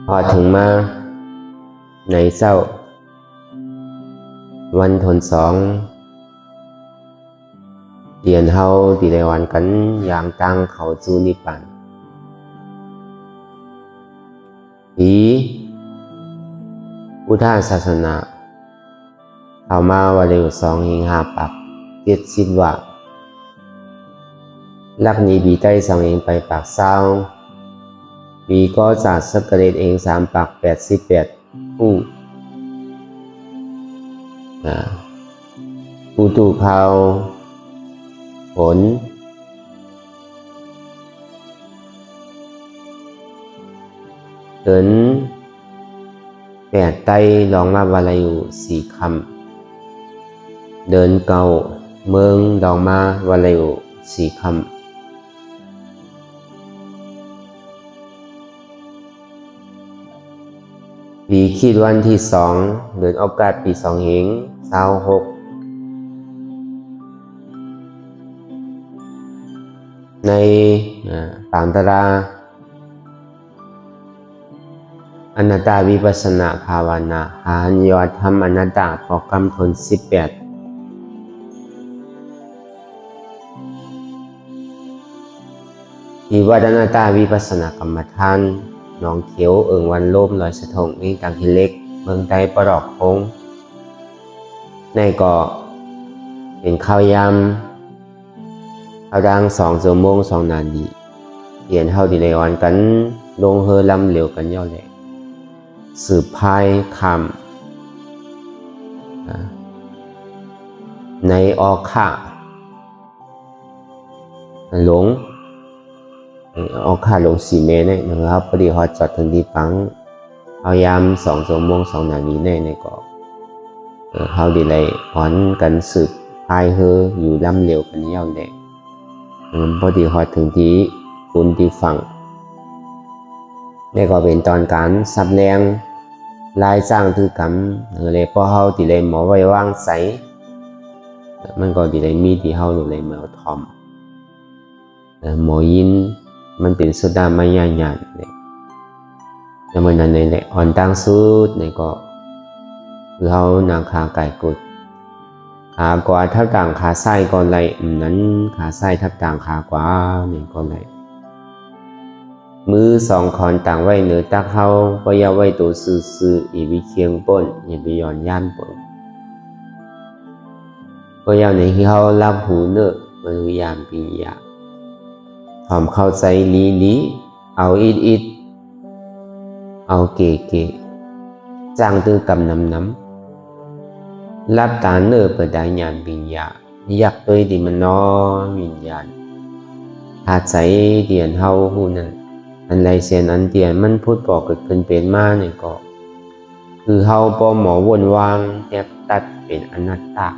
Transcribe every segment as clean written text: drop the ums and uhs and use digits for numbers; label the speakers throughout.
Speaker 1: พอถึงมาในเศร้าวันทนสองเดียนเฮาที่ได้วันกันอย่างตั้งเขาจูนิปันผีพุทธศาสนาเข้ามาวันเร็ว2 ปัก70ว่าลักนี้บีใต้2 ไปปากเศร้าบีก็จากสกเรต3 ปัก88ผู้ผู้ตู่เผาผลเดิน8 ไต้ลองมาวาลาอยู่4 คำเดินเก่าเมืองลองมาวาลาอยู่4 คำปีคิดวันที่2เดือนออกาศปี26ในตามตราอนัตตาวิปัสสนาภาวนาหาญยอดธรรมอนัตตาพอกรรมทน18ที่วัดอนัตตาวิปัสสนากรรมฐานน้องเขียววันโลมลอยสะทงเองต่างหิเล็กเมืองใต้ปลอกคงในเกาะเป็นข้าวยำข้าวดัง2 ชั่วโมง 2 นาทีเรียนเฮาดีในวันกันลงเฮอลำเหลวกันย่อแหลกสืบพายคำในออกข่าหลงออกข่าลง4 เมตรนะครับพอดีฮอดจอดถึงที่ปังเอายาม2 ชั่วโมง 2 นาทีในเกาะเฮาดีเลยหอนกันสืบพายเฮออยู่ลำเหลวกันย่อแหลกพอดีฮอดถึงที่คุณที่ฟังนี่ก็เป็นตอนการสับแรงลายสร้างคือกรรมเลยพอเฮาที่เลยหมอไว้วางใสมันก็ที่เลยมีที่เฮาเลยเหมือนทอมหมอยินมันเป็นสุดามายาญาณเนี่ยแล้วมันนั้นเลยอ่อนตั้งสุดเนี่ยก็คือเฮานางขาไก่กุดขากว่าทับต่างขาไส้ก่อนไหลนั้นขาไส้ทับต่างขากว่าเนี่ยก่อนไหลมือ2 คอนต่างไว้เหนือตักเฮาก็อย่าไว้ตัวซื่ออีวิเคียงป้นอย่าไปย้อนย่านป้นก็อย่าในที่เฮารับหูเนอะมันวิญญาณปิญญาทอมเข้าใจลีเอาอิดเอาเก๋จ้างตื้อกำน้ำรับตาเนอเปิดได้ญาณปิญญายักตัวดีมันน้อวิญญาณหาใจเดียนเฮาหูนั้นอันไรเสียนอันเตียนมันพูดบอกเกิดขึ้นเป็นมาเนี่ยก็คือเฮาปอหมอวนวางแทบตัดเป็นอนัตตา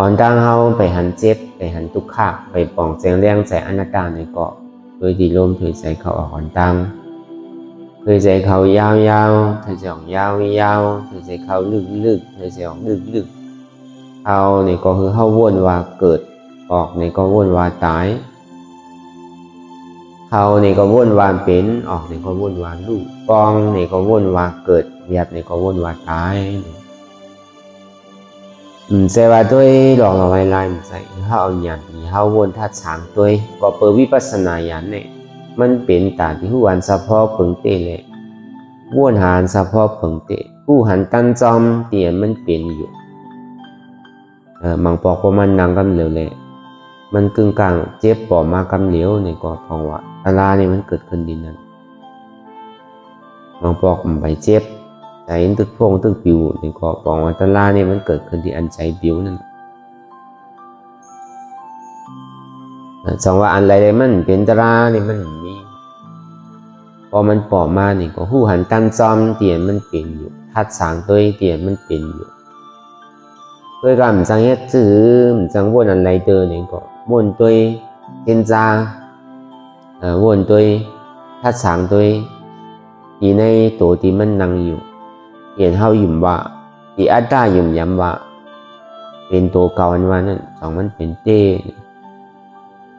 Speaker 1: ก่อนตั้งเฮาไปหันเจ็บไปหันทุกข์ไปป่องแจงแรงใจอนัตตาในเกาะโดยดีลมถือใจเขาออกก่อนตั้งถือใจเขายาวถือใจออกยาวถือใจเขาลึกถือใจออกลึกเขาเนี่ยก็คือเฮาวนว่าเกิดออกในก็วนวาตายเขาในก็วนวาเป็นออกในก็วนวาลูกปองในก็วนวาเกิดเวียบในก็วนวาตายเสว่าด้วยหลอกเราไว้ลายมันใส่เขาเอาหยาดที่เขาวนทัดสางด้วยก็เปิดวิปัสสนาญาณเนี่ยมันเป็นตาที่ผู้หันสะพอเพิงเตะเลยวนหันสะพอเพิงเตะผู้หันตั้นจอมเตียนมันเป็นอยู่มังปอกว่ามันนางกำเหลวเลยมันกึ่งกลางเจ็บปอมากำเหลียวในก็ทองว่าอาลาเนี่ยมันเกิดขึ้นดินนั้นบางปอกไปเจ็บใจตึกพงตึกปิวในก็ปองว่าตาลาเนี่ยมันเกิดขึ้นที่อันใจปิวนั่นสองว่าอันไรเลยมันเป็นตาลาเนี่ยมันมีพอมันปอมาเนี่ยก็หูหันตันจอมเตียนมันเป็นอยู่ทัดสางตัวเตียนมันเป็นอยู่ด้วยกันจังเฮ็ดจื้อจังวนอันไรเตอเนี่ยก็วนตัวเห็นจาวนตัวทัดสางตัวที่ในตัวที่มันนั่งอยู่เห็นเฮายุ่มว่าที่อัตตายุ่มย้ำว่าเป็นตัวเก่าอันว่านั่นสองมันเป็นเต้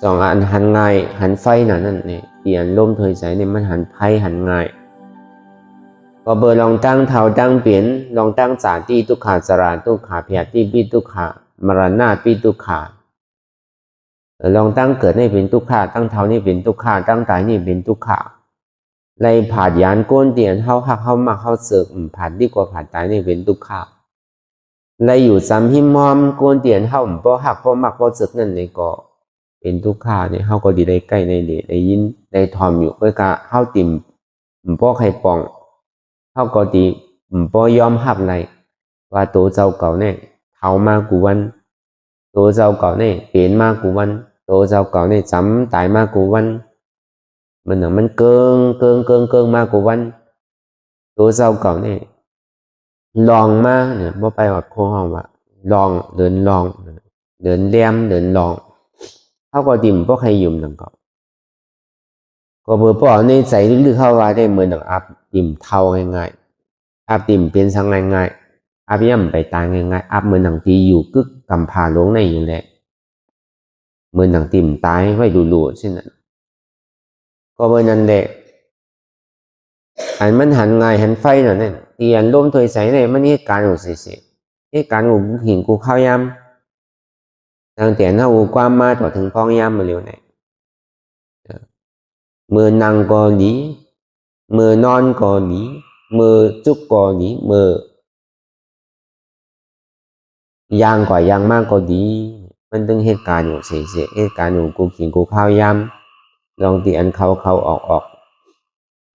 Speaker 1: จองอันหันง่ายหันไฟนั่นเนี่ยเปลี่ยนลมถอยใจเนี่ยมันหันไพ่หันง่ายก็เบอร์ลองตั้งเท่าตั้งเปลี่ยนลองตั้งสาที่ทุกขาสราทุกขาพยาธิปิทุกขามรณะปิทุกขาลองตั้งเกิดนี่เป็นทุกขาตั้งเท่านี่เป็นทุกขาตั้งตายนี่เป็นทุกขาไล่ผ่านยานก้นเตียนเข้าหักเข้ามาเข้าเสือกผ่านดีกว่าผ่านตายนี่เป็นทุกขาไล่อยู่ซ้ำหิมมอมก้นเตียนเข้าเพราะหักเพราะมักเพราะเสือกนั่นเลยก็เป็นทุกขาเนี่ยเข้าก็ดีได้ใกล้ในเดได้ยินได้ทอมอยู่เพื่อกะเข้าติ่มเพราะใครปองเข้าก็ดีเพราะยอมหักไรว่าตัวเจ้าเก่าเนี่ยเท่ามากูวันตัวเจ้าเก่าเนี่ยเปลี่ยนมากูวันตัวเจ้าเก่าเนี่ยซ้ำตายมากูวันมันเกิงมากกว่าวันตัวเจ้าเก่าเนี่ยลองมาเนี่ยบ่ไปวัดโคห้องว่าลองเดินลองเดินเลี้ยมเดินลองเขาก็ดิ่มบ่ใครยุ่มนังก็เบอร์ป่อในใจลึกๆเข้าว่าได้เหมือนอับดิ่มเท่าง่ายๆอับดิ่มเป็นสังง่ายๆอับย่ำไปตายง่ายๆอับเหมือนหนังตีอยู่กึกกำพาลงในอยู่แหละเหมือนหนังติ่มตายไว้ดูๆเช่นนั้นก็เบอร์นั้นแหละอันมันหันง่ายหันไฟน่ะเนี่ยเตียนร่มถอยใสเนี่ยมันเหตุการณ์ของเสียเหตุการณ์ของหินกูเข้ายำทางแต่ถ้าอูความมาต่อถึงพ้องยำมาเร็วเนี่ยมือนั่งก็หนีมือนอนก็หนีมือจุกก็หนีมือยางกว่ายางมากก็ดีมันต้องเหตุการณ์อยู่เสียเหตุการณ์ของกูหินกูเข้ายำลองตีอันเข้าออก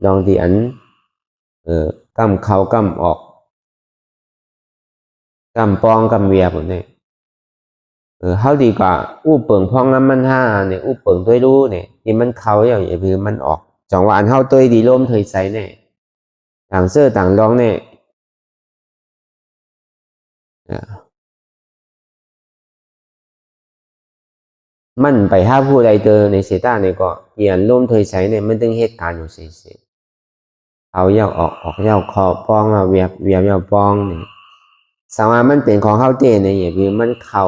Speaker 1: ลองตีอันกำเข้ากำออกกำปองกำเวียผมเนี่ยเขาดีกว่าอู้เปิงพองน้ำมันห้าเนี่ยอู้เปิงตัวรู้เนี่ยที่มันเข้าอย่างอย่างคือมันออกจังหวะอันเข้าตัวดีร่มเถยใสเนี่ยต่างเสื้อต่างร้องเนี่ยมันไปห้าผู้ใดเจอในเสตาเนี่ยก็เปลี่ยนร่มเถยใสเนี่ยมันต้องเหตุการณ์อยู่เสียเอาเย้าออกเย้าคอปองเอาเวียบเย้าปองเนี่ยสามารถมันเป็นของเข้าเจเนี่ยอย่างพี่มันเข้า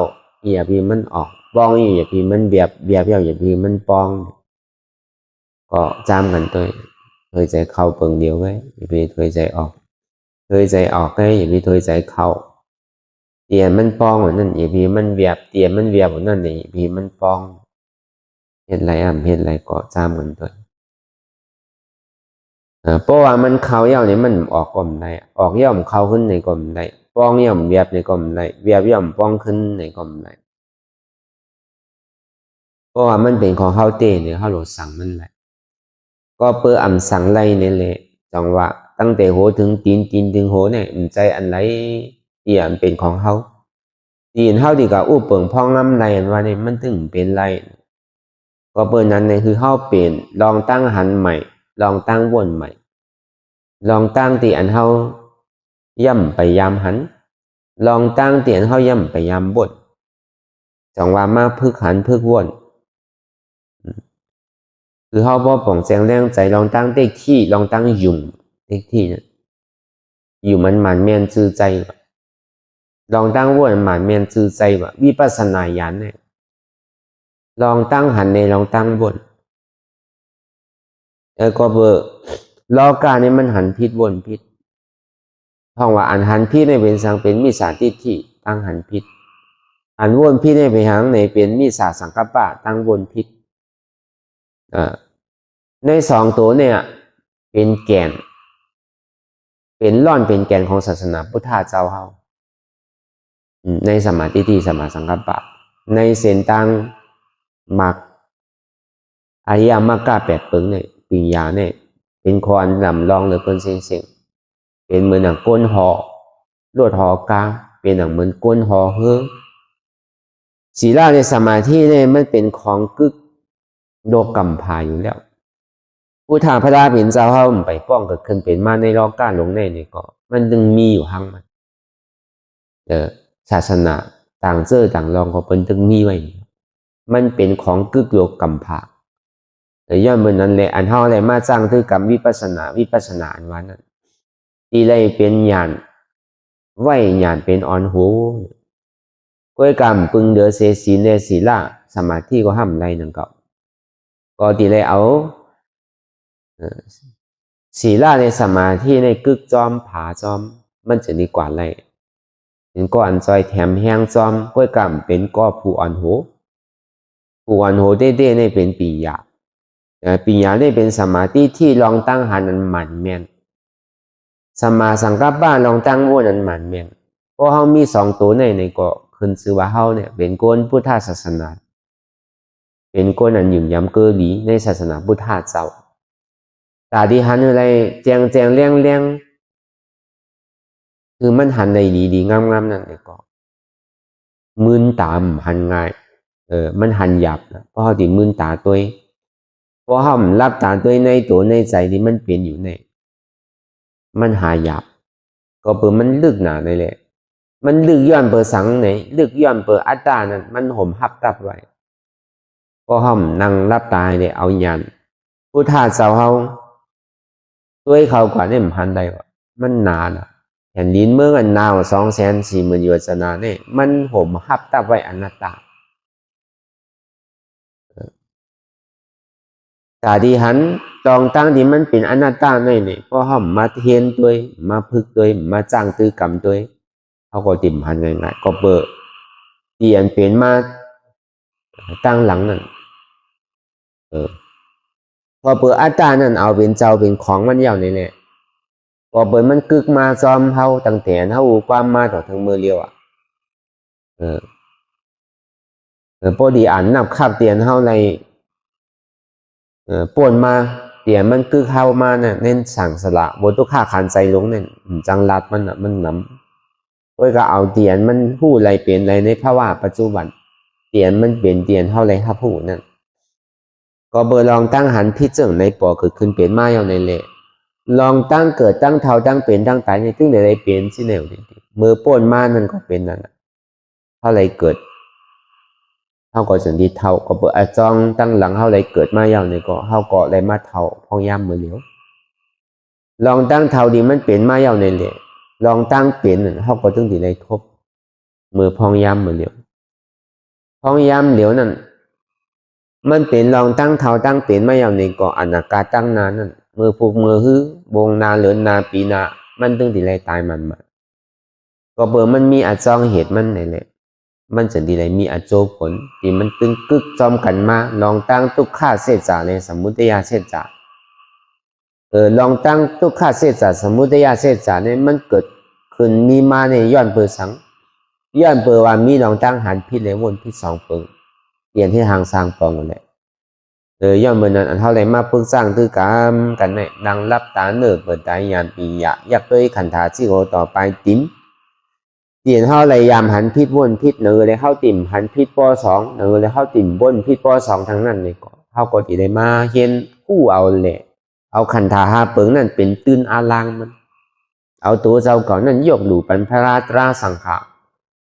Speaker 1: อย่างพี่มันออกปองอย่างพี่มันเบียบเย้าอย่างพี่มันปองก็จำกันตัวเคยใจเข้าเปิงเดียวไว้อย่างพี่เคยใจออกไงอย่างพี่เคยใจเข้าเตียนมันปองเหมือนนั่นอย่างพี่มันเบียบเตียนมันเบียบเหมือนนั่นอย่างพี่มันปองเห็นไรเห็นไรก็จำกันตัวเพราะว่ามันเข้าเย้าเนี่ยมันออกก่อมได้ออกย่อมเข้าขึ้นในก่อมได้ปองย่อมเวียบในก่อมได้เวียบย่อมปองขึ้นในก่อมได้เพราะว่ามันเป็นของเข้าเตเนี่ยเข้าหลดสั่งมันแหละก็เปิดอ่ำสั่งไรเนี่ยแหละจังว่าตั้งแต่หัวถึงตีนถึงหัวเนี่ยใจอันไรที่อันเป็นของเขาตีนเข้าดีกับอู้เปิงพองน้ำไรอันว่าเนี่ยมันถึงเป็นไรก็เปิดนั้นเนี่ยคือเข้าเปลี่ยนลองตั้งหันใหม่ลองตั้งวนใหม่ลองตั้งตีอันเข้าย่ำไปยามหันลองตั้งตีอันเข้าย่ำไปยามบดจังว่ามาพึกหันพึกวนคือเขาบอกป่องแจงแรงใจลองตั้งเด็กที่ลองตั้งยุ่งเด็กที่เนี่ยอยู่มันเมียนจือใจลองตั้งวนมันเมียนจือใจว่าวิปัสสนาญาณเนี่ยลองตั้งหันในลองตั้งบนก็เบอร์ลอการนี้มันหันพิษวนพิษท่องว่าอันหันพิษในเป็นสังเป็นมิจฉาทิฏฐิตั้งหันพิษอันวนพิษในไปหางในเป็นมิจฉาสังกัปปะตั้งวนพิษในสองตัวเนี่ยเป็นแกนเป็นล่อนเป็นแกนของศาสนาพุทธเจ้าเฮาในสมาธิที่สมาสังกัปปะในเส้นทางมักอริยมรรคแปดปึงเนี่ยปิญญาเนี่ยเป็นคนลำลองหรือเป็นเสียงเป็นเหมือนหนังก้นหอลวดหอกลางเป็นหนังเหมือนก้นหอเฮือศีลในสมาธิเนี่ยมันเป็นของกึกโดกำพาอยู่แล้วผู้ทางพระราบินเจ้าเฮาไปป้องกับขึ้นเป็นมาในรอการลงในนี่ก็มันจึงมีอยู่หั่งมันศาสนาต่างเจ้อต่างรองก็เป็นจึงมีไว้มันเป็นของกึกโลกกำพาแต่ย้อนบนนั้นแหละอันเฮาอะไรมาสร้างคือกรรมวิปัสสนาอันวันนั้นที่ได้เป็นญาณไหวญาณเป็นอ่อนหูก้อยกรรมปึงเดือเสศีลเนศีลา สมาธิก็ห้ามไรนั่นก็ดีเลยเอาศีลาในสมาธิในกึกจอมผาจอมมันจะดีกว่าไรเป็นก้อนซอยแถมแห้งจอมก้อยกำเป็นก้อผู้อ่อนโหเด้ๆในเป็นปีญาปีญาได้เป็นสมาธิที่ลองตั้งหันนั้นหมันแม่นสมาสังกัปปะลองตั้งว่านั้นหมันแม่นเพราะเฮามีสองตัวในก็ขึ้นชื่อว่าเฮาเนี่ยเป็นคนพุทธศาสนาเป็นคนอันยุ่มยำเกอหลีในศาสนาพุทธเจ้าตาดีหันอะไรแจงเลี้ยงคือมันหันในดีงามนั่นเองก็มืนตามหันง่ายมันหันหยับนะเพราะเขาติมืนตาตัวเพราะเขารับตาตัวในตัวในใจที่มันเปลี่ยนอยู่ในมันหาหยับก็เปิดมันลึกหนาเลยแหละมันลึกย้อนเปิดสังไหนลึกย้อนเปิดอัตตานั้นมันห่มหับตับไว้เพราะเขานั่งรับตาเนี่ยเอายันพุทธาเจ้าเขาตัวเขากว่าเนี่ยมันหันได้ว่ามันนานอ่ะแผ่นดินเมืองอันนาว240,000 โยชนาเนี่ยมันห่มหับตับไว้อนัตตาตาดีหันตองตั้งที่มันเป็นอนัตตาในนี่เพราะเขามาเทียนตัวมาพึกตัวมาจ้างตื้อกรรมตัวเขาก็ติ่มหันง่ายๆก็เปิดเตียนเป็นมาตั้งหลังนั่นพอเปิดอัตตานั่นเอาเป็นเจ้าเป็นของมันยาวนี่แหละพอเปิดมันกึกมาจอมเขาตั้งแต่เขาความมาต่อทั้งมือเรียวอ่ะพอดีอ่านนับคาบเตียนเขาในป่วนมาเตียนมันกึกเข้ามาเนี่ยเน้นสั่งสละบนตุค่าขันใจลงเนี่ยจังรัดมันอ่ะมันหนำก็เอาเตียนมันผู้ไรเปลี่ยนไรในภาวะปัจจุบันเตียนมันเปลี่ยนเตียนเท่าไรครับผู้นั่นก็เบอร์ลองตั้งหันพิจารณาในปอเกิดขึ้นเปลี่ยนมาอย่างในเละลองตั้งเกิดตั้งเท่าตั้งเป็นตั้งตายในตึ้งใดๆเปลี่ยนสิแนวดีมือป่วนมานั่นก็เป็นนั่นเท่าไรเกิดเท่าก็สันติเท่าก็เบอร์อาจองตั้งหลังเท่าไรเกิดมาอย่างในก็เท่าก็ได้มาเท่าพองย่ำมือเหลียวลองตั้งเท่าดีมันเปลี่ยนมาอย่างในเละลองตั้งเปลี่ยนเท่าก็ตึ้งดีไรทบมือพองย่ำมือเหลียวพองย่ำเหลียวนั่นมันเป็นลองตั้งเท่าตั้งเปลี่ยนมาอย่างในก็อนาคาตั้งนานนั่นมือผูกมือฮื้อบงนาเหลือนาปีนามันตึงดีไรตายมันมาก็เบอร์มันมีอาจองเหตุมันไหนแหละมันจะดีไรมีอาโจผลที่มันตึงกึกจอมกันมาลองตั้งทุกข้าเสจาในสมุทัยเสจาลองตั้งทุกข้าเสจาสมุทัยเสจาเนี่ยมันเกิดขึ้นมีมาในย้อนเปอร์สังย้อนเปอร์ว่ามีลองตั้งหันพิษเลยวนพิษสองเปิงเปลี่ยนที่ทางสร้างปองหมดเลยย้อนเมื่อนั้นอันเท่าไรมาพึ่งสร้างตื้อกรรมกันเนี่ยดังรับตาเนิบเปิดตายยานปีอยากด้วยขันธาที่โอต่อไปติ้มเปลี่ยนเท่าไรยามหันพิษวนพิษเลยเข้าติ่มหันพิษปอสองเลยเข้าติ่มบนพิษปอสองทั้งนั้นเลยก็เข้าก็ตีได้มาเห็นผู้เอาแหละเอาขันธาหาเปิงนั่นเป็นตื้นอาลังมันเอาตัวเจ้าก่อนนั่นยกหลู่ปันพระราตราสังขา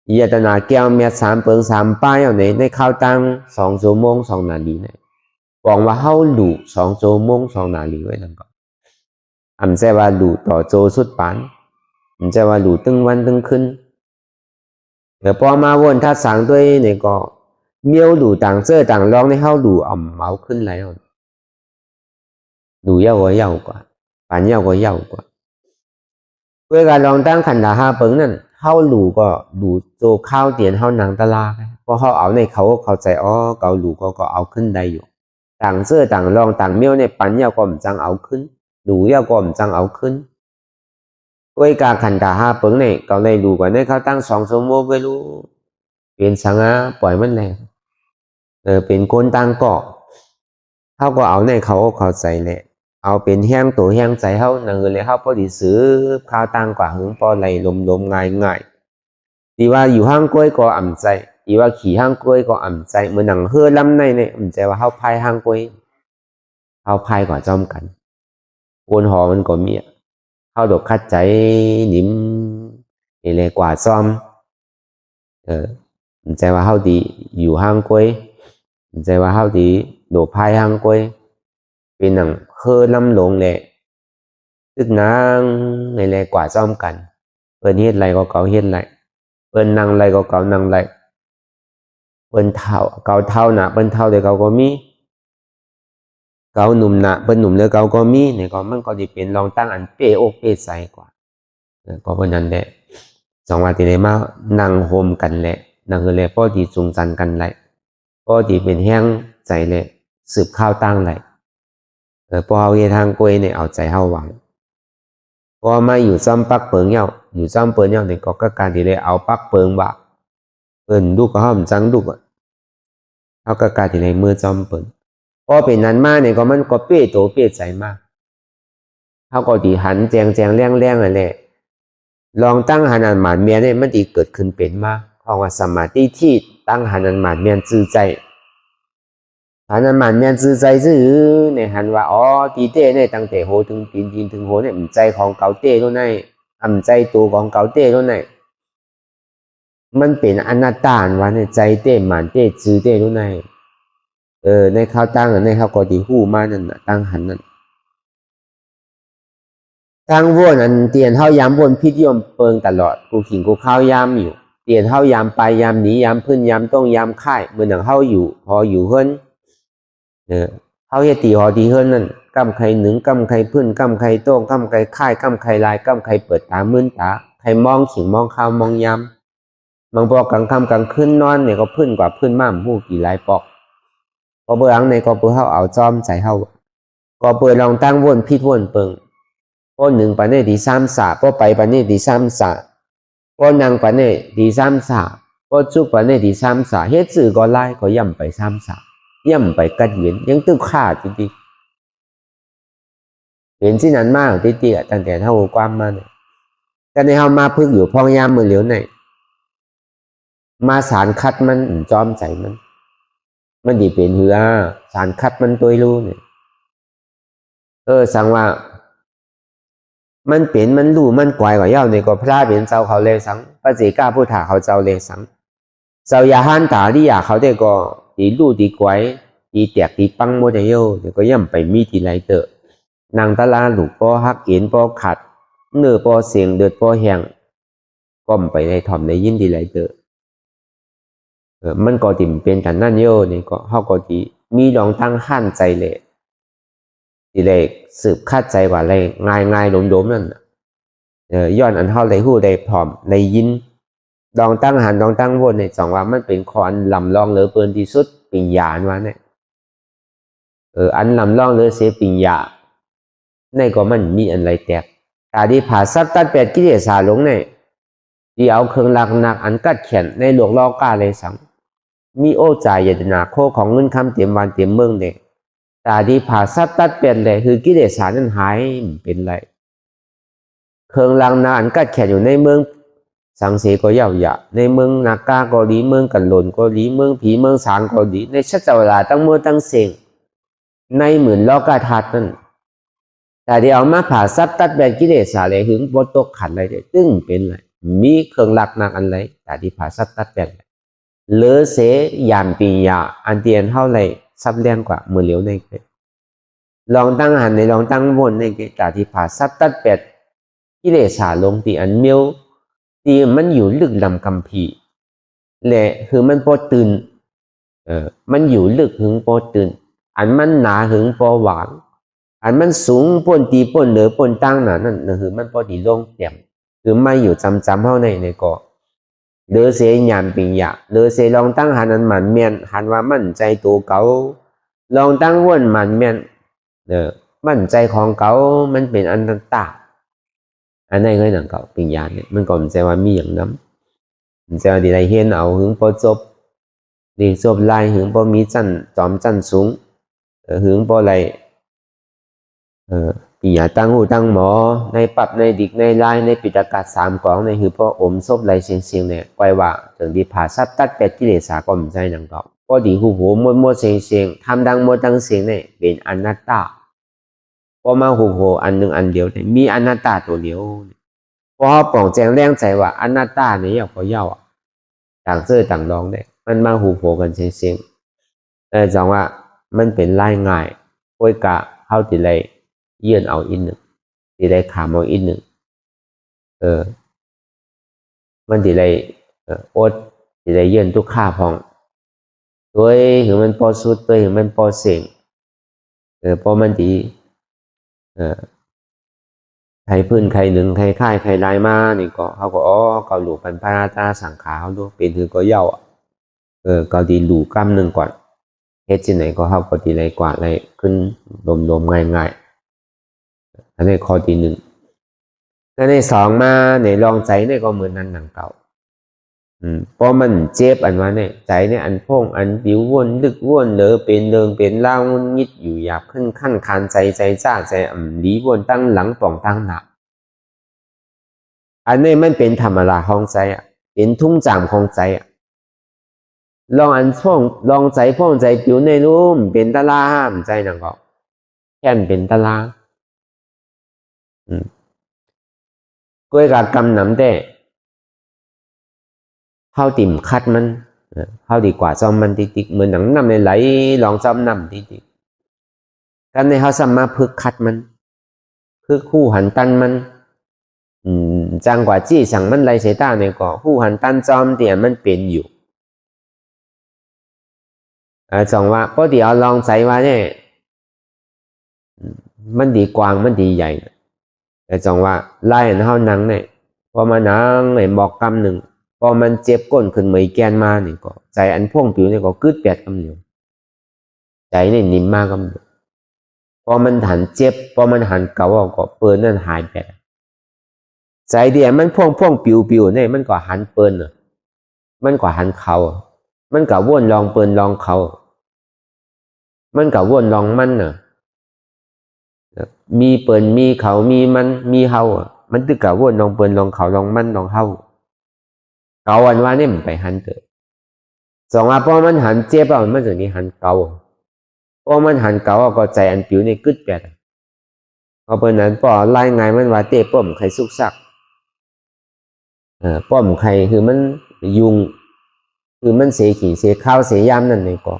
Speaker 1: รยตนาแก้วเมีย3 เปิง3 ป้ายเอาในเข้าตั้ง2 ชั่วโมง 2 นาทีเนี่ยบอกว่าเฮาหลู่2 ชั่วโมง 2 นาทีไว้นั่นก็อำใจว่าหลู่ต่อโจสุดปานอำใจว่าหลู่ตึงวันตึงขึ้นพอมาวนถ้าสั่งด้วยเนี่ยก็เมียวหลู่ต่างเจอต่างร้องในเฮาหลู่เมาขึ้นแล้วหลู่ยาวกว่าปานยาวกว่าเพื่อการลองตั้งขันธา5 เปิงนั่นเฮาหลู่ก็หลู่โจข้าวเตียนเฮาหนังตลาเพราะเฮาเอาในเขาเข้าใจเกาหลู่ก็เอาขึ้นได้อยู่ต่างเสื้อต่างรองต่างเมียวในปันยาวก็มจังเอาขึ้นดูยาวก็มจังเอาขึ้นด้วยการขันธา5 เปิงเนี่ยก็เลยดูกว่าในเขาตั้ง2 ชั่วโมงไปรู้เป็นสังปล่อยมันแรงเป็นคนต่างเกาะเขาก็เอาในเขาเข้าใจแหละเอาเป็นแห้งตัวแห้งใจเขานั่งเลยเขาพอดีซื้อข้าวต่างกว่าหึงพอไหลลมง่ายดีว่าอยู่ห้างกล้วยก็อ่ำใจดีว่าขี่ห้างกล้วยก็อ่ำใจเหมือนหนังเฮือลำในเนี่ยอ่ำใจว่าเขาพายห้างกล้วยเขาพายกว่าจอมกันโอนหอมันก็มีเขาดอกคัดใจนิ่มนี่เลยกว่าซ้อมอ่ำใจว่าเขาดีอยู่ห้างกล้วยอ่ำใจว่าเขาดีโดดพายห้างกล้วยเป็นหนังเฮือลำหลงเลยตึกนางนี่เลยกว่าซ้อมกันเปิดเฮ็ดไรก็เก่าเฮ็ดไรเปิ้นนั่งไรก็เก่านั่งไร เปิ้นเท่าเก่าเท่านะเปิ้นเท่าเดี๋ยวเขาก็มีเก่าหนุ่มนะเปิ้นหนุ่มเดี๋ยวเขาก็มีเนี่ยก็มันก็จะเป็นลองตั้งอันเป้อกเป้ใสกว่าก็เพราะนั้นแหละสองว่าที่ได้มานั่งโฮมกันแหละนั่งคือแหละพอที่สูงสันกันแหละพอที่เป็นแห้งใจแหละสืบข้าวตั้งแหละพอเอาทางกล้วยเนี่ยเอาใจเฮาหวังพอมาอยู่ซ้ำปักเปิงเหี่ยวอยู่ซ้ำเปิงเหี่ยวเนี่ยก็การที่ได้เอาปักเปิงบ่าเปิ้นลูกก็ห้อมจังลูกเขาก็การที่ได้มือจอมเปิงพอเป็นนั้นมาเนี่ยก็มันก็เป้โตเป้ใจมากเขาก็ดีหันแจงแรงๆอะไรลองตั้งหันอันหมานเมียเนี่ยมันดีเกิดขึ้นเป็นมากเพราะว่าสมาธิที่ตั้งหันอันหมานเมียนจื้อใจหันอันหมานเมียนจื้อใจซื่อเนี่ยหันว่าอ๋อตีเต้เนี่ยตั้งแต่โหถึงปีนยินถึงโหเนี่ยใจของเก่าเต้ตัวไหนใจตัวของเก่าเต้ตัวไหนมันเป็นอนัตตาว่าในใจเต้หมานเต้จื้อเต้ตัวไหนในข้าวตั้งในข้าวก็ดีหู้มานั่นตั้งหันนั่นตั้งวนอันเตียนเท่ายามวนพิษยมเปิงตลอดกูขิงกูข้าวยามอยู่เตียนเท่ายามไปยามหนียามพื้นยามต้องยามค่ายเหมือนอย่างเท่าอยู่พออยู่เฮิรนเท่าเฮตีหอดีเฮิรนนั่นกำไข่หนึ่งกำไข่พื้นกำไข่ต้องกำไข่ค่ายกำไข่ลายกำไข่เปิดตามื่นตาไข่มองขิงมองข้าวมองยามบางปอกกลางค่ำกลางคืนนอนเนี่ยก็พื้นกว่าพื้นม่ามผู้กี่ลายปอกก็เบื่ออังในก็เบื่อเท่าเอาจอมใจเท่าก็เปิดลองตั้งวนพิษวนเปิงป้หนึ่งปานเนดีซ้ำสาป้ไปปานเนดีซ้ำสาป้นางปานเนดีซ้ำสาป้จุกปานเนดีซ้ำสาเฮ็ดสื่อก็ไล่ก็ย่ำไปซ้ำสาย่ำไปกัดเย็นยังตึกขาดจริงๆเห็นที่นั้นมากที่เตี้ยตั้งแต่เท่าความมาเนี่ยแต่ในเฮามาพึกอยู่พองยามมือเหลียวไหนมาสารคัดมันจอมใจมันดีเป็นเหือสารคัดมันตัวรู้เนี่ยสั่งว่ามันเป็นมันรู้มันกวายกว่าเย้าในก็พระเป็นเจ้าเขาเลยสังพระเจ้าผู้ถ่าเขาเจ้าเลยสังเจ้าอย่าหันตาที่อยากเขาได้ก็ตีรู้ตีกวายตีแตกตีปังโมเดลเดี๋ยวก็ย่ำไปมีทีไรเตอะนางตะลาหลูกปอฮักเอ็นปอขัดเนื้อปอเสียงเดือดปอแหงก้มไปในถ่อมในยินทีไรเตอะมันก็ติ่มเป็นกันนั่นโยนี่ก็เขาก็ตีมีลองตั้งขั้นใจเลยทีแรกสืบคาดใจว่าอะไรง่ายโดมนั่นย้อนอันเท่าไรหู้ได้พร้อมในยินดองตั้งหันดองตั้งวนในสองว่ามันเป็นคอนลำลองเหลือเปินที่สุดปิญญาณวะเนี่ยอันลำลองเหลือเสียปิญญาในก็มันมีอันไรแตกตาที่ผ่าซับตัดแปดกิเลสาลงเนี่ยที่เอาเครื่องหลักหนักอันกัดแขนในหลวงลอกาเลยสังมีโอจ่ายยตนาโคของเงินคำเต็มวันเต็มเมืองเด็กตาที่ผ่าซับตัดเป็นเลยคือกิเลสานั้นหายเป็นไรเครื่องลังนานกัดแขนอยู่ในเมืองสังเสก็เย่าหยาในเมืองนากาก็ดีเมืองกันหล่นก็ดีเมืองผีเมืองสางก็ดีในชัดเวลาตั้งเมื่อตั้งเสียงในหมื่นลอกาทัดนั่นแต่ที่เอามาผ่าซับตัดแบบกิเลสาเลยหึงบตกขันอะไรตึ้งเป็นไรมีเครื่องลักนักอันไรแต่ที่ผ่าซับตัดแบบเลอเสยามปียาอันเตียนเท่าไรซับแรงกว่ามือเหลียวในเกลองตั้งหันในลองตั้งวนในเกตาที่ผ่าซับตัดแปดกิเลสาลงตีอันเมียวตีมันอยู่ลึกลำกำพีแหละคือมันโปตื่นมันอยู่ลึกหึงโปตื่นอันมันหนาหึงโปหวานอันมันสูงป่นตีป่นเหลือป่นตั้งหนานั่นคือมันโปดีลงเตี่ยมคือไม่อยู่จำเท่าในก็เดือเสียยามปียาเดือเสียลองตั้งหันอันหมันเมียนหันว่ามั่นใจตัวเก่าลองตั้งวนหมันเมียนมั่นใจของเขามันเป็นอันต่างอันนี้ก็อย่างเก่าปิญญาเนี่ยมันก็มันจะว่ามีอย่างนั้นมันจะดีไรเห็นเอาหึงพอจบดีจบลายหึงพอมีจันจอมจันสูงหึงพออะไรปิญญาตั้งหูตั้งหมอในปรับในดิกในลายในปิฎกาสามกองในคือพออมซบไรเสียงเนี่ยปล่อยว่าถึงดีผ่าซับตัดแปดกิเลสก็มันใจอย่างเก่าพอดีหูมัวเสียงทำดังมัวดังเสียงเนี่ยเป็นอนัตตาพอมาหูอันหนึ่งอันเดียวเนี่ยมีอนัตตาตัวเดียวพอป่องแจงแรงใจว่าอนัตตาเนี่ยอยากพอเย่าต่างเสื้อต่างรองเนี่ยมันมาหูโผกันเสียงจังว่ามันเป็นไล่ง่ายป่วยกะเข้าติเลยเยื่อนเอาอินหนึ่งติเลยขามเอาอินหนึ่งมันติเลยอดติเลยเยื่อนทุกข้าพอง ตัวหือมันพอสุดตัวหือมันพอเสียงพอมันดีใครพื้นใครหนึ่งใครค่ายใครลายมานี่ก็เขาก็อ๋อเขาหลูปันพาราตาสังขาวด้วยเป็นคือก็เย่าก็ดีหลูกล้ามหนึ่งก่อนเฮ็ดที่ไหนก็เขาก็ดีไรกว่าไรขึ้นลมง่ายๆอันนี้ข้อที่หนึ่งแล้วในสองมาในลองใจเนี่ยก็เหมือนนั้นหนังเก่าเพราะมันเจ็บอันว่าเนี่ยใจเนี่ยอันพงอันบิววนดึกวนเลอเป็นเดิงเป็นเล่างุนงิดอยู่หยาบขึ้นขั้นคานใจจ้าใจลีวนตั้งหลังป่องตั้งหนักอันนี้มันเป็นธรรมดาของใจเป็นทุ่งจามของใจลองอันพ่งลองใจพ่งใจผิวในรูมเป็นตะลาห้ามใจนังก็แค่นเป็นตะลาก้วยกับกำหนำแต่เข้าติ่มคัดมันเข้าดีกว่าจอมมันติ๊กเหมือนหนังนำในไหลลองจอมนำติ๊กกันในเขาสามารถพึกคัดมันพึกคู่หันตันมันจังกว่าจี้สั่งมันไรเสต้าเนี่ยก็คู่หันตันจอมเตี่ยมันเป็นอยู่จองว่าเพราะเดี๋ยวลองใจว่าเนี่ยมันดีกวางมันดีใหญ่แต่จองว่าไล่เท่านังเนี่ยพอมานังเนี่ยบอกกำหนึ่งพอมันเจ็บก้นขึ้นเหมยแกนมาเนี่ยก็ใจอันพ่วงผิวเนี่ยก็กึดแปดกำเหนียวใจเนี่ยนิ่มมากกำเหนียวพอมันหันเจ็บพอมันหันเก่าก็เปิดนั่นหายไปใจเดียวมันพ่วงปิวเนี่ยมันก็หันเปิลมันก็หันเขามันก็ว่นลองเปิลลองเขามันก็ว่นลองมันมีเปิลมีเขามีมันมีเฮามันตึกกับว่นลองเปิลลองเขาลองมันลองเฮาเก่าวันว่าเนี่ยมันไปหันเถอะสองว่าพอมันหันเจ็บมันจะนี่หันเก่าพอมันหันเก่าก็ใจอันปิวในกึดแปดพอเปิลนั้นพอไล่ไงมันว่าเตะป้อมใครสุกซักป้อมใครคือมันยุงคือมันเสียขี่เสียข้าวเสียยามนั่นเองก็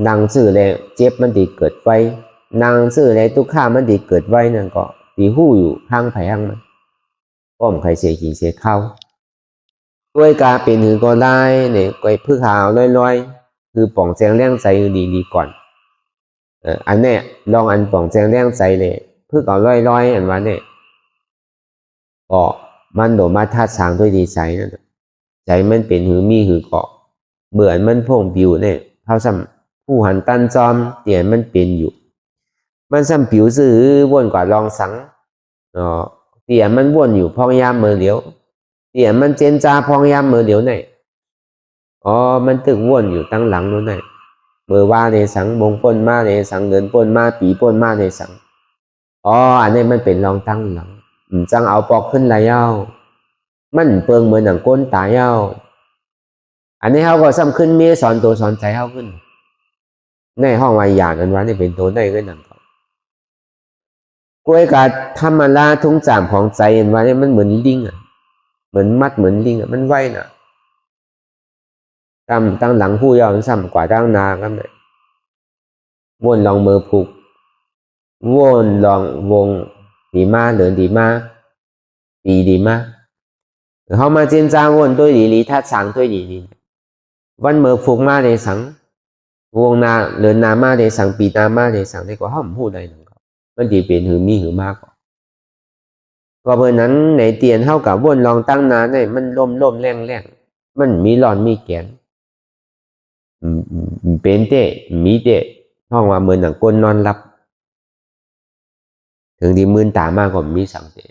Speaker 1: นางซื่อเลยเจ็บมันดีเกิดไว้นางซื่อเลยทุกข้ามันดีเกิดไว้นั่นก็ดีหู้อยู่ห้างไผ่ห้างมันป้อมใครเสียขี่เสียข้าวด้วยการเป็นหือก็ได้เนี่ยก็พึ่งหาวลอยคือป่องแจงแรงใจดีก่อนอันเนี้ยลองอันป่องแจงแรงใจเลยพึ่งเอาลอยอันว่าเนี่ยก็มันโดมาทัดสางด้วยดีใจนั่นใจมันเป็นหือมีหือเกาะเบื่อมันพงปิวเนี่ยเท่าซ้ำผู้หันตันจอมเตี่ยมันเป็นอยู่มันซ้ำผิวซื้อวนกว่าลองสังเตี่ยมันวนอยู่พองยามมือเหลียวเตี่ยมันเจนจาพองยามมือเหลียวเนี่ยมันตึกวนอยู่ตั้งหลังนู้นเนี่ยมือว่าในสังมงปนมาในสังเดินปนมาปีปนมาในสังอันนี้มันเป็นลองตั้งหลังจังเอาปอกขึ้นไรเย้ามันเปิงเหมือนหนังก้นตายเย้าอันนี้เขาก็ซ้ำขึ้นมีสอนตัวสอนใจเขาขึ้นในห้องวายยานอันว่านี่เป็นตัวได้ก็หนังเขากล้วยกาธรรมลาทุ่งจามของใจอันว่านี่มันเหมือนลิงเหมือนมัดเหมือนลิงมันไหวตั้งหลังผู้เย้าซ้ำกว่าตั้งนาก็เลยวนลองมือผูกวนลองวงดีมาเดินดีมาดีมาเขามาเจนจาวนด้วยดีทัดสังด้วยดีวันเมื่อฟุกมาในสังวงนาเดินนามาในสังปีนามาในสังได้ก็ห้ามพูดใดหนึ่งเขามันดีเป็นหือมีหือมากก็เพราะนั้นในเตียนเท่ากับวนลองตั้งนาเนี่ยมันล่มแรงมันมีหลอนมีแกนเป็นเตะมีเตะห้องว่าเหมือนหนังก้นนอนรับถึงดีมืนตามากกว่ามีสังเตะ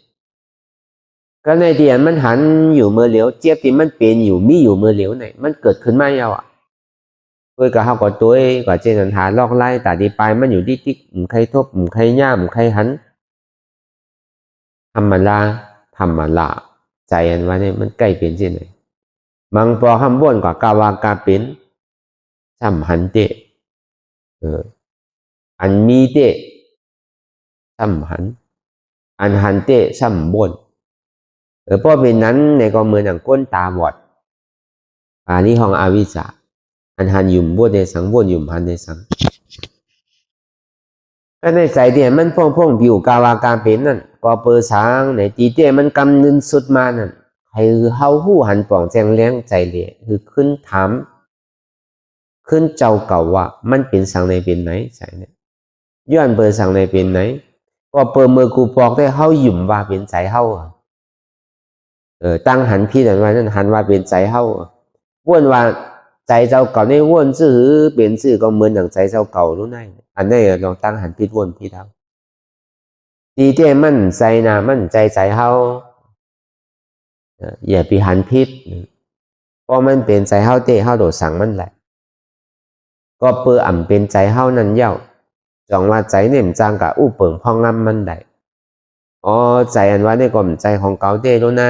Speaker 1: ก็ในเตียนมันหันอยู่เมื่อเหลียวเจี๊ยบที่มันเป็นอยู่มีอยู่เมื่อเหลียวไหนมันเกิดขึ้นมาเยาด้วยกับเขาก็ตัวกับเจนันหาลอกไล่แต่ดีไปมันอยู่ที่ติ๊กใครทบใครย่ามใครหันธรรมดาใจอันว่าเนี่ยมันใกล้เป็นเช่นไหนมังปอคำบ่นกว่ากาวากาเป็นซ้ำหันเตะอันมีเตะซ้ำหันอันหันเตะซ้ำบ่นเพราะเป็นนั้นในก็เหมือนอย่างก้นตาบอดนี่ห้องอวิชชาอันหันยุ่มบ่นในสังบ่นยุ่มหันในสังก็ในใจเดียมันพ่งผิวกาวาการเป็นนั่นก็เปิดสางในตีเดียมันกำนึนสุดมานั่นให้เฮาหู้หันป่องแจงเลี้ยงใจเลยคือขึ้นถาม ขึ้นเจ้าเก่าว่ามันเป็นสังในเป็นไหนใช่เนี่ยย้อนเปิดสังในเป็นไหนก็เปิดมือกูปอกได้เฮาหยุ่มว่าเป็นใจเฮาตั้งหันพี่แต่ว่านั่นหันว่าเป็นใจเฮาว่นว่าใจเจ้าเก่าในว่นซื่อเปลี่ยนซื่อก็เหมือนอย่างใจเจ้าเก่ารู้ไหมอันนี้ลองตั้งหันพี่ว่นพี่เฮาดีเจมั่นใจนะมั่นใจใจเฮาอย่าไปหันพิษเพราะมันเป็นใจเฮาเตะเฮาโดดสั่งมันแหละก็เปื่ออ่ำเป็นใจเฮานั่นเย้าจองว่าใจเนี่ยจางกับอู้เปิงพองงำมันได้อ๋อใจอันว่าในกลมใจของเกาเต้รู้ไหม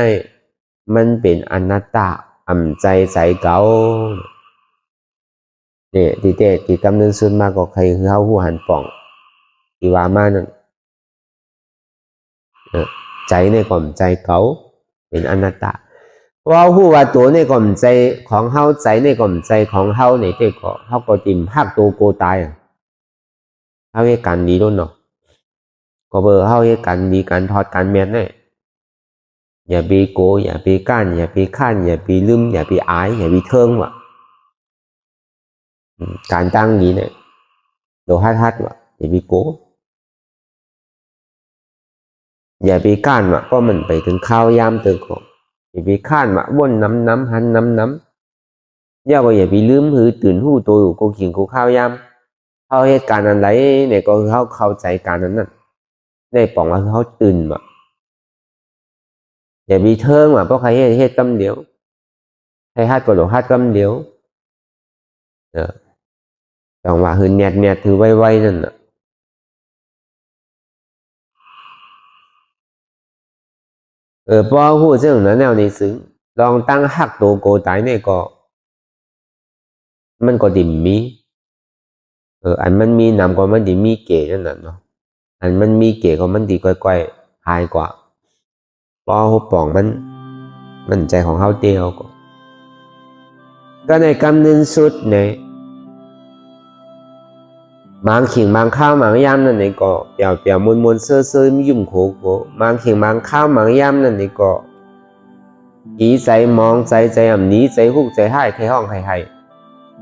Speaker 1: มันเป็นอนัตตาอ่ำใจใจเกาเนี่ยตีเตะตีกำเนิดซุนมากกว่าใครคือเฮาหูหันป่องที่ว่ามานั่นใจในกลมใจเกาเป็นอนัตตาเพราะหูว่าตัวในกลมใจของเฮาใจในกลมใจของเฮาในเตะก็เฮาก็ติ่มหักตัวโกตายเฮาให้การดีด้วยเนาะก็เบอร์เฮาให้การดีการทอดการแมนเนี่ยอย่าไปโกอย่าไปก้านอย่าไปข้านอย่าไปลืมอย่าไปอายอย่าไปเทิงว่ะการตั้งนี้เนี่ยโดฮัดว่ะอย่าไปโกอย่าไปก้านว่ะเพราะมันไปถึงข้าวยามตึกของอย่าไปข้านว่ะวนน้ำหันน้ำย่าก็อย่าไปลืมหือตื่นหูตัวอยู่กูขิงกูข้าวยามเขาเหตุการณ์อะไรเนี่ยก็เขาเข้าใจการนั้นน่ะในป่องว่าเขาตื่นว่ะอย่าไปเทิงว่ะเพราะใครเหตุกำเดียวใครฮัดก็โดฮัดกำเดียวต้องว่าหืนแนดถือไว้นั่นน่ะเพราะหูเรื่องนั้นแนวนี้ซึ้งลองตั้งหักตัวโกตายเนี่ยก็มันก็ดิ่มมีอันมันมีนำก็มันดิ่มมีเก๋นั่นน่ะเนาะอันมันมีเก๋ก็มันดีก้อยๆหายกว่าเพราะหูป่องมันใจของเขาเตียวก็ในกำเนิดสุดเนี่ยบางขิงบางข้าวบางยามนั่นนี่ก็เปียวมวนเซ่อยุ่มโขบางขิงบางข้าวบางยามนั่นนี่ก็อีใจมองใจอ่ำนี้ใจฮุกใจให้ใครห้องใครให้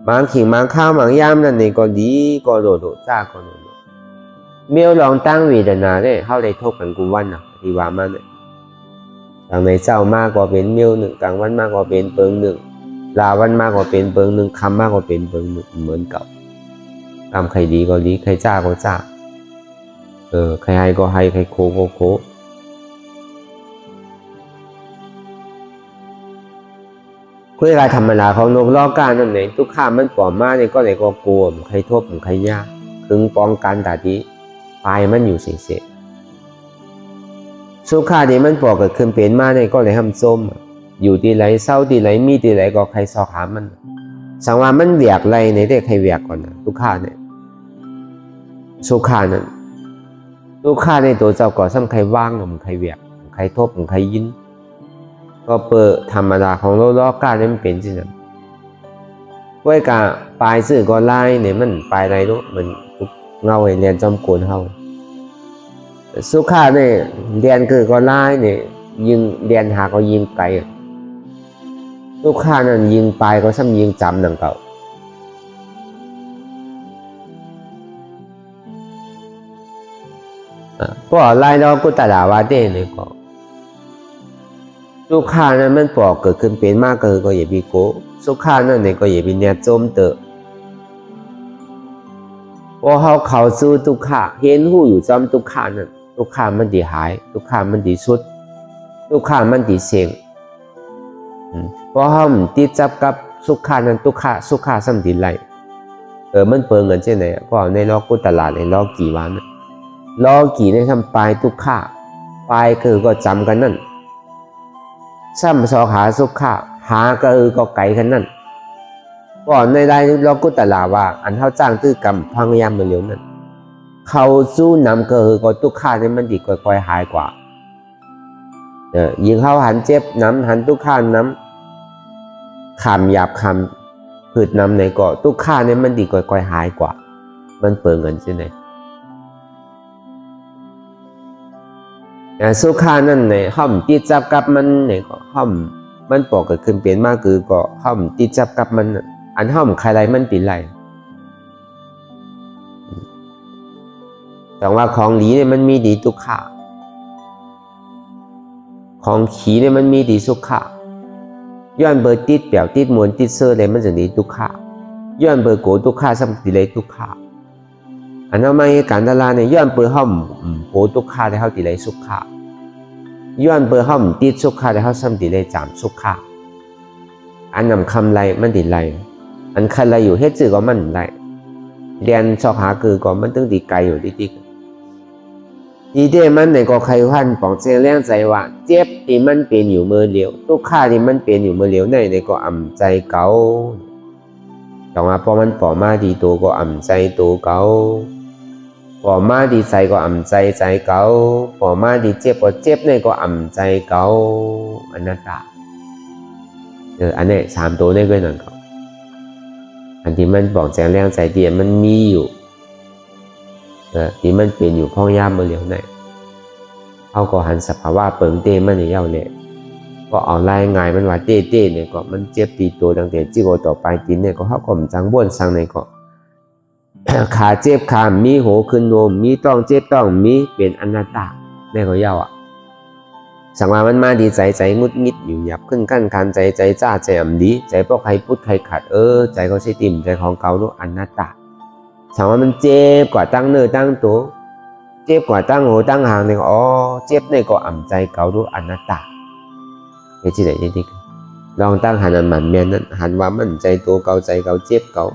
Speaker 1: บางขิงบางข้าวบางยามนั่นนี่ก็ดีก็โดดจ้าก็โดดเมียวลองตั้งวีดนาเนี่ยเข้าได้ทบกันกูวันนะที่ว่ามันเนี่ยกลางในเจ้ามากกว่าเป็นเมียวหนึ่งกลางวันมากกว่าเป็นเปิงหนึ่งลาวันมากกว่าเป็นเปิงหนึ่งคำมากกว่าเป็นเปิงหนึ่งเหมือนเก่าทำใครดีก็ดีใครจ้าก็จ้าใครให้ก็ให้ใครโคก็โคคุยการธรรมดาของนกล้อก้านั่นเองทุกข้ามันปลอมมากเนี่ยก็ไหนก็กลัวใครทบใครยากถึงป้องกันแต่ที่ปลายมันอยู่เสียสุขาที่มันปลอกเกิดขึ้นเป็นมาเนี่ยก็เลยทำส้มอยู่ที่ไหนเศร้าที่ไหนมีที่ไหนก็ใครสอบถามมันสังว่ามันเวียกไรในเด็กใครเวียกก่อนนะทุกข้าเนี่ยสุขานั้นทุกข้าในตัวเจ้าก่อซ้ำใครว่างใครเวียกใครทบใครยินก็เปิดธรรมดาของโลกก้าเนี่ยมันเป็นจริงนะเว้ยกะปลายสื่อก็ไล่เนี่ยมันปลายไรรู้มันเงาเรียนจอมโกนเฮาสุขาเนี่ยเรียนคือก็ไล่เนี่ยยิงเรียนหาก็ยิงไกลสุขานั่นยิงปลายก็ซ้ำยิงจำดังเก่าเพราะไล่เราก็ตลาดว่าเด้เนี่ยก็สุขานั้นมันปอกเกิดขึ้นเป็นมากก็อย่าไปโกสุขานั่นเนี่ยก็อย่าไปเนี่ยโจมเตอพอเขาสู้ทุกขาเห็นหูอยู่จอมทุกขานั่นทุกขามันดีหายทุกขามันดีสุดทุกขามันดีเสียงพอเขาติดจับกับสุขานั้นทุกขาสุขาซ้ำดีไหลมันเปิงเงินเช่นไหนเพราะในล็อกกุตลาดในล็อกกี่วันล็อกกี่ในทำปลายทุกขาปลายก็จำกันนั่นซ้ำสอขาสุขาหาก็ไก่กันนั่นก่อนในได้ล็อกกุตลาว่าอันเท่าจ้างตื้อกำพังยามมาเร็วนั่นเขาสู้นำก็ทุกขาเนี่ยมันดีค่อยๆหายกว่ายิงเขาหันเจ็บน้ำหันทุกข้าน้ำคำหยาบคำผืดน้ำในก็ทุกข้าเนี่ยมันดีก่อยๆหายกว่ามันเปิงเงินใช่ไหมสุขานั่นในห้อมติดจับกับมันในก็ห้อมมันปอกเกิดขึ้นเปลี่ยนมากก็ห้อมติดจับกับมัน อันเฮาใครไรมันติไรแต่ว่าของหลีเนี่ยมันมีดีทุกข์ของขีเนี่ยมันมีดีสุขะย้อนเบอร์ติดเปี่ยวติดมวลติดเซอร์เลยมันจะดีทุกข์ย้อนเบอร์โกทุกข์สัมติเลยทุกข์อันนั้นไม่การตลาดเนี่ยย้อนเบอร์ห้อมโกทุกข์ได้เขาติเลยสุขะย้อนเบอร์ห้อมติดสุขะได้เขาสัมติเลยจามสุขะอันนำคำไรมันติไรอันคันไรอยู่เฮ็ดจื่อก็มันไรเรียนชอบหาคือก็มันต้องตีไกลอยู่ดิดีเดมันในก็ใครพันปองเสียงแรงใจว่าเจ็บที่มันเป็นอยู่มือเหลียวทุกข้าที่มันเป็นอยู่มือเหลียวในก็อ่ำใจเก่าแต่ว่าพอมันปอมาดีตัวก็อ่ำใจตัวเก่าปอมาดีใจก็อ่ำใจใจเก่าปอมาดีเจ็บก็เจ็บในก็อ่ำใจเก่าอนัตตาอันนี้3ตัวได้ด้วยนั่นครับอันที่มันปองเสียงแรงใจเดียมันมีอยู่ที่มันเป็นอยู่พ่อย่ามมือเหลียวไหนเขาก็หันสภาวะเปิงเต้มันในเย้าเนี่ยก็เอาไล่งายมันว่าเต้เนี่ยก็มันเจ็บตีตัวตั้งแต่จิโกต่อไปกินเนี่ยก็เขาก็มจังบ้วนสังในก็ ขาเจ็บขามีโหขึ้นโนมมีต้องเจ็บต้องมีเป็นอนัตตาในก็เย้าสังว่ามันมาดีใจงุดงิดอยู่หยับขึ้นกั้นคันใจจ้าใจอ่ำดีใจพวกใครพูดใครขัดใจเขาใช่ติ่มใจของเขาลูกอนัตตาถามว่ามันเจ็บกว่าตั้งเนื้อตั้งตัวเจ็บกว่าตั้งหัวตั้งหางเนี่ยเจ็บในก็อ่ำใจเก่าดูอนัตตาเฮ้ยที่ไหนที่ลองตั้งหันหมันเมียนนั้นหันว่ามันใจตัวเก่าใจเก่าเจ็บเก่า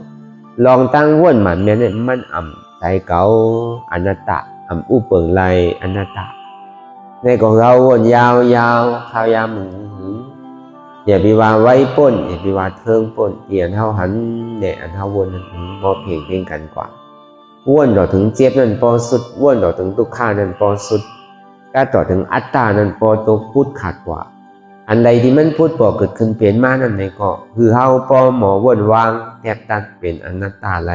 Speaker 1: ลองตั้งว่นหมันเมียนเนี่ยมันอ่ำใจเก่าอนัตตาอ่ำอุปเปิงไรอนัตตาในของเราวนยาวข้าวยามอย่าไปว่าไว้ป่นอย่าไปว่าเทิงป่นเอียนเท่าหันเนี่ยอันเท่าวนนั้นมอเพ่งกันกว่าว่นต่อถึงเจ็บนั่นพอสุดว่นต่อถึงทุกข้านั่นพอสุดก็ต่อถึงอัตตานั่นพอตัวพูดขาดกว่าอันใดที่มันพูดพอเกิดขึ้นเปลี่ยนมานั่นในก็คือเฮาพอหมอว่นวางแทบตัดเป็นอนัตตาไร